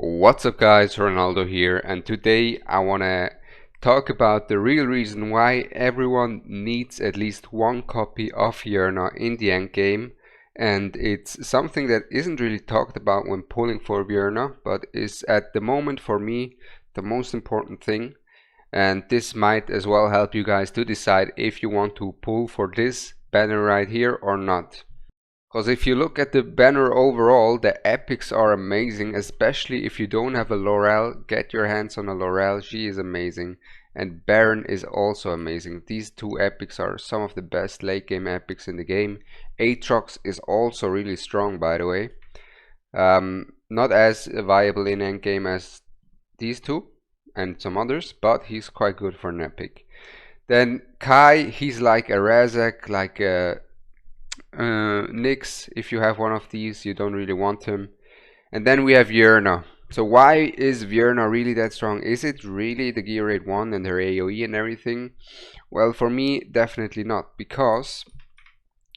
What's up guys, Ronaldo here, and today I wanna talk about the real reason why everyone needs at least one copy of Vierna in the end game, and it's something that isn't really talked about when pulling for Vierna, but is at the moment for me the most important thing. And this might as well help you guys to decide if you want to pull for this banner right here or not. Because if you look at the banner overall, the epics are amazing, especially if you don't have a Laurel. Get your hands on a Laurel, she is amazing. And Baron is also amazing. These two epics are some of the best late game epics in the game. Aatrox is also really strong, by the way. Not as viable in endgame as these two and some others, but he's quite good for an epic. Then Kai, he's like a Razak, like a Nyx. If you have one of these, you don't really want him. And then we have Vierna. So why is Vierna really that strong? Is it really the gear rate 1 and her AoE and everything? Well, for me, definitely not, because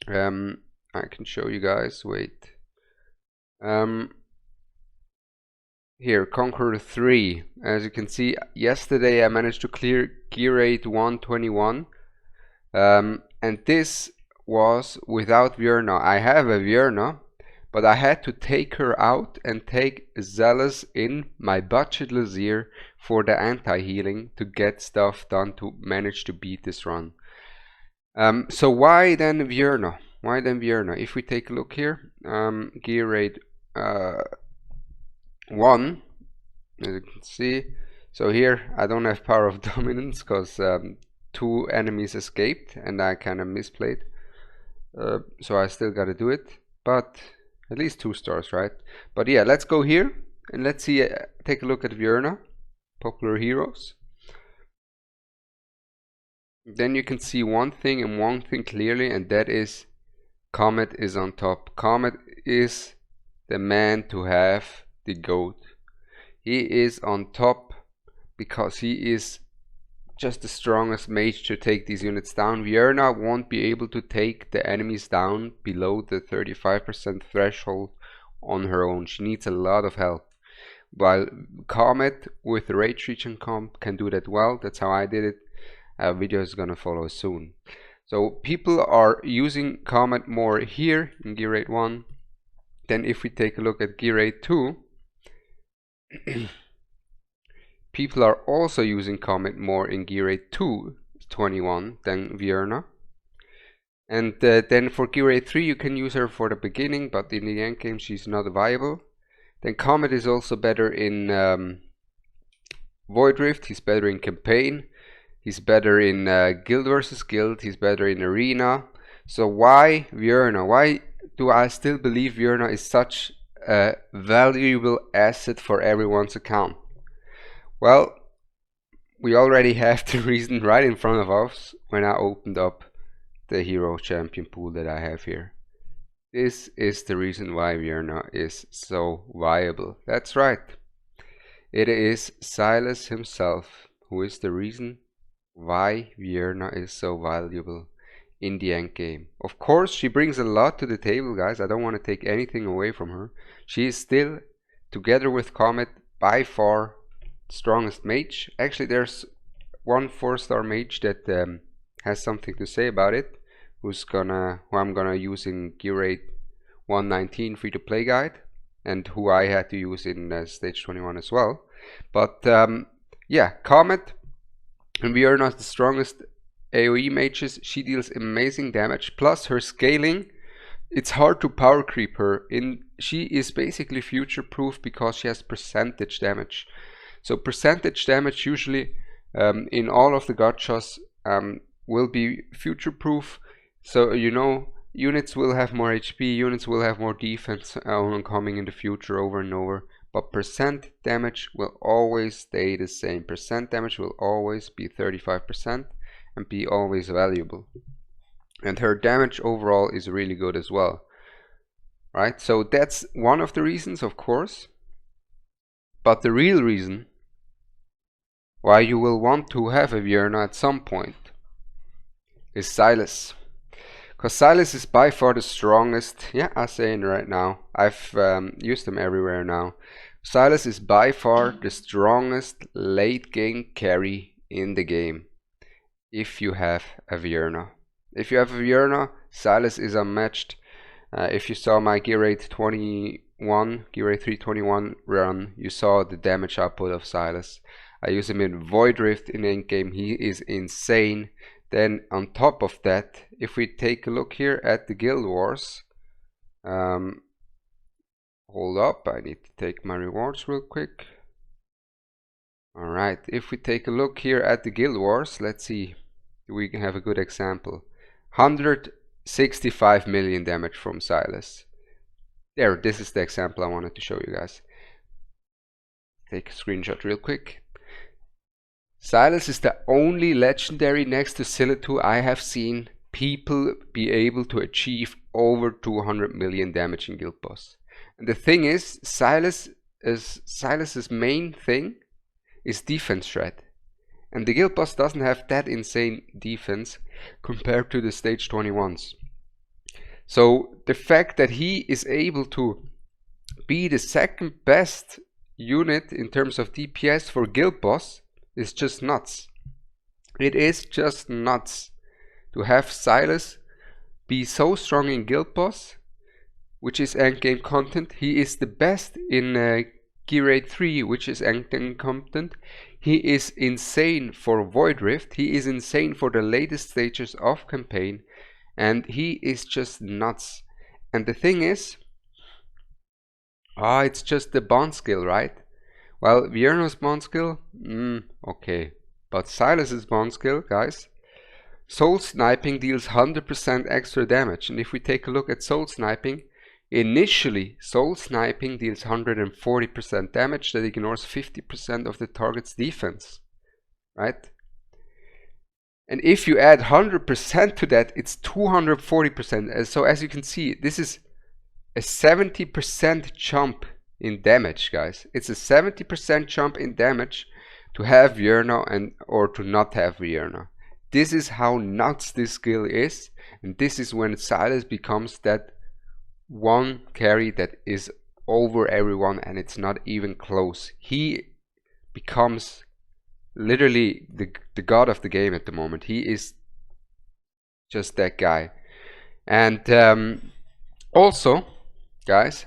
I can show you guys. Wait. Here, Conqueror 3. As you can see, yesterday I managed to clear gear rate 121, and this was without Vierna. I have a Vierna, but I had to take her out and take Zealous in my budget Lazier for the anti-healing to get stuff done to manage to beat this run. So why then Vierna? Why then Vierna? If we take a look here, gear rate 1, as you can see. So here I don't have power of dominance because 2 enemies escaped and I kind of misplayed. So I still gotta do it, but at least 2 stars, right? But yeah, let's go here and let's see, take a look at Vierna, popular heroes. Then you can see one thing and one thing clearly, and that is Comet is on top. Comet is the man to have, the GOAT. He is on top because he is just the strongest mage to take these units down. Vierna won't be able to take the enemies down below the 35% threshold on her own. She needs a lot of help. While Comet with the Rage Region comp can do that well. That's how I did it. A video is gonna follow soon. So people are using Comet more here in gear rate 1. Then if we take a look at gear rate 2, people are also using Comet more in gear rate 221 than Vierna. And then for gear rate 3 you can use her for the beginning, but in the end game she's not viable. Then Comet is also better in Void Rift, he's better in campaign, he's better in guild versus guild, he's better in arena. So why Vierna? Why do I still believe Vierna is such a valuable asset for everyone's account? Well, we already have the reason right in front of us when I opened up the hero champion pool that I have here. This is the reason why Vierna is so viable. That's right. It is Silas himself who is the reason why Vierna is so valuable in the end game. Of course, she brings a lot to the table, guys. I don't want to take anything away from her. She is still, together with Comet, by far strongest mage. Actually, there's one 4-star mage that has something to say about it, who I'm gonna use in gear rate 119 free to play guide, and who I had to use in stage 21 as well. But yeah, Comet and Vierna is the strongest AoE mages. She deals amazing damage, plus her scaling, it's hard to power creep her in. She is basically future proof because she has percentage damage. So percentage damage usually in all of the gachas will be future proof. So you know, units will have more HP, units will have more defense coming in the future over and over, but percent damage will always stay the same. Percent damage will always be 35% and be always valuable. And her damage overall is really good as well. Right, so that's one of the reasons, of course. But the real reason why you will want to have a Vierna at some point is Silas. Because Silas is by far the strongest. Yeah, I'm saying right now. I've used him everywhere now. Silas is by far the strongest late game carry in the game if you have a Vierna. If you have a Vierna, Silas is unmatched. If you saw my Gear 8 21, Gear 8 321 run, you saw the damage output of Silas. I use him in Void Rift in endgame. He is insane. Then on top of that, if we take a look here at the Guild Wars, hold up, I need to take my rewards real quick. Alright, if we take a look here at the Guild Wars, let's see, we can have a good example. 165 million damage from Silas. There, this is the example I wanted to show you guys. Take a screenshot real quick. Silas is the only legendary next to Silitu I have seen people be able to achieve over 200 million damage in Guild Boss. And the thing is, Silas's main thing is defense threat. And the Guild Boss doesn't have that insane defense compared to the stage 21s. So the fact that he is able to be the second best unit in terms of DPS for Guild Boss is just nuts. It is just nuts to have Silas be so strong in Guild Boss, which is endgame content. He is the best in Gear 8 3, which is endgame content. He is insane for Void Rift. He is insane for the latest stages of campaign. And he is just nuts. And the thing is, it's just the bond skill, right? Well, Vierna's bond skill, okay. But Silas's bond skill, guys, soul sniping deals 100% extra damage. And if we take a look at soul sniping, initially soul sniping deals 140% damage that ignores 50% of the target's defense, right? And if you add 100% to that, it's 240%. So as you can see, this is a 70% jump in damage, guys. It's a 70% jump in damage to have Vierna or to not have Vierna. This is how nuts this skill is, and this is when Silas becomes that one carry that is over everyone, and it's not even close. He becomes literally the god of the game at the moment. He is just that guy. And also, guys,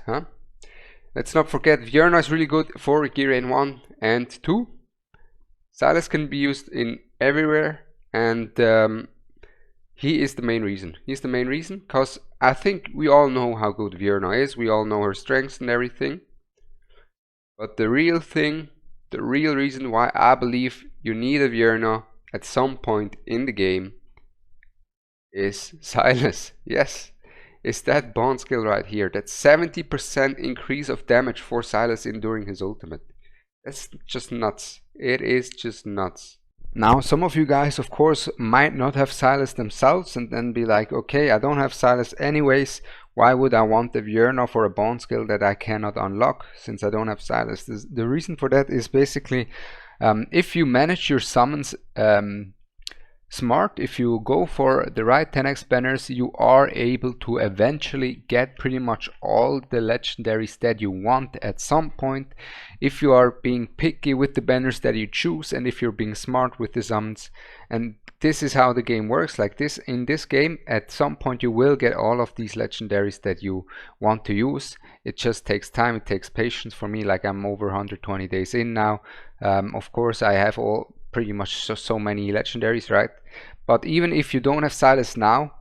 let's not forget, Vierna is really good for Gear 8 1 and 2. Silas can be used in everywhere, and he is the main reason. He's the main reason, because I think we all know how good Vierna is. We all know her strengths and everything. But the real thing, the real reason why I believe you need a Vierna at some point in the game is Silas. Yes, it's that bond skill right here. That 70% increase of damage for Silas during his ultimate. That's just nuts. It is just nuts. Now, some of you guys, of course, might not have Silas themselves and then be like, okay, I don't have Silas anyways. Why would I want the Vierna for a bond skill that I cannot unlock since I don't have Silas? The reason for that is basically if you manage your summons smart, if you go for the right 10x banners, you are able to eventually get pretty much all the legendaries that you want at some point, if you are being picky with the banners that you choose and if you're being smart with the summons. And this is how the game works. Like this, in this game, at some point you will get all of these legendaries that you want to use. It just takes time, it takes patience. For me, like, I'm over 120 days in now. Of course, I have all pretty much so many legendaries, right? But even if you don't have Silas now,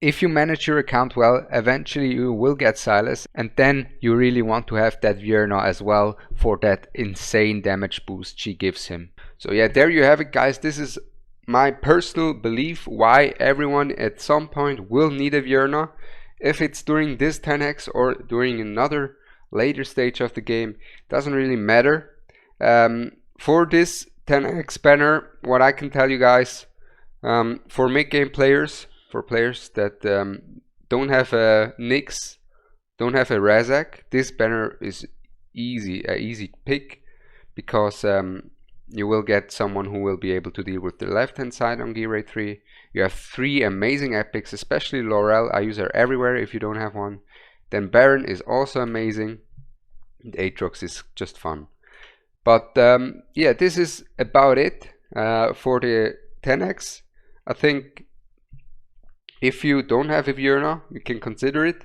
if you manage your account well, eventually you will get Silas, and then you really want to have that Vierna as well for that insane damage boost she gives him. So yeah, there you have it, guys. This is my personal belief why everyone at some point will need a Vierna. If it's during this 10x or during another later stage of the game, doesn't really matter. For this 10x banner, what I can tell you guys, for mid-game players, for players that don't have a Nyx, don't have a Razak, this banner is easy pick, because you will get someone who will be able to deal with the left hand side on Gear 8 3. You have 3 amazing epics, especially Laurel. I use her everywhere if you don't have one. Then Baron is also amazing. The Aatrox is just fun. But yeah, this is about it for the 10x. I think if you don't have a Vierna, you can consider it.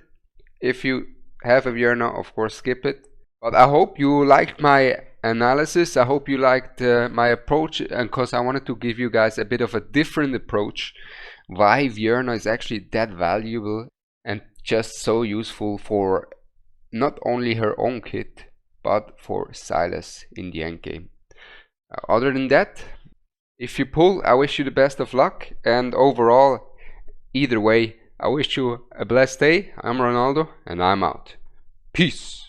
If you have a Vierna, of course, skip it. But I hope you liked my analysis. I hope you liked my approach, and because I wanted to give you guys a bit of a different approach, why Vierna is actually that valuable and just so useful for not only her own kit, but for Silas in the end game. Other than that, if you pull, I wish you the best of luck, and overall, either way, I wish you a blessed day. I'm Ronaldo, and I'm out. Peace.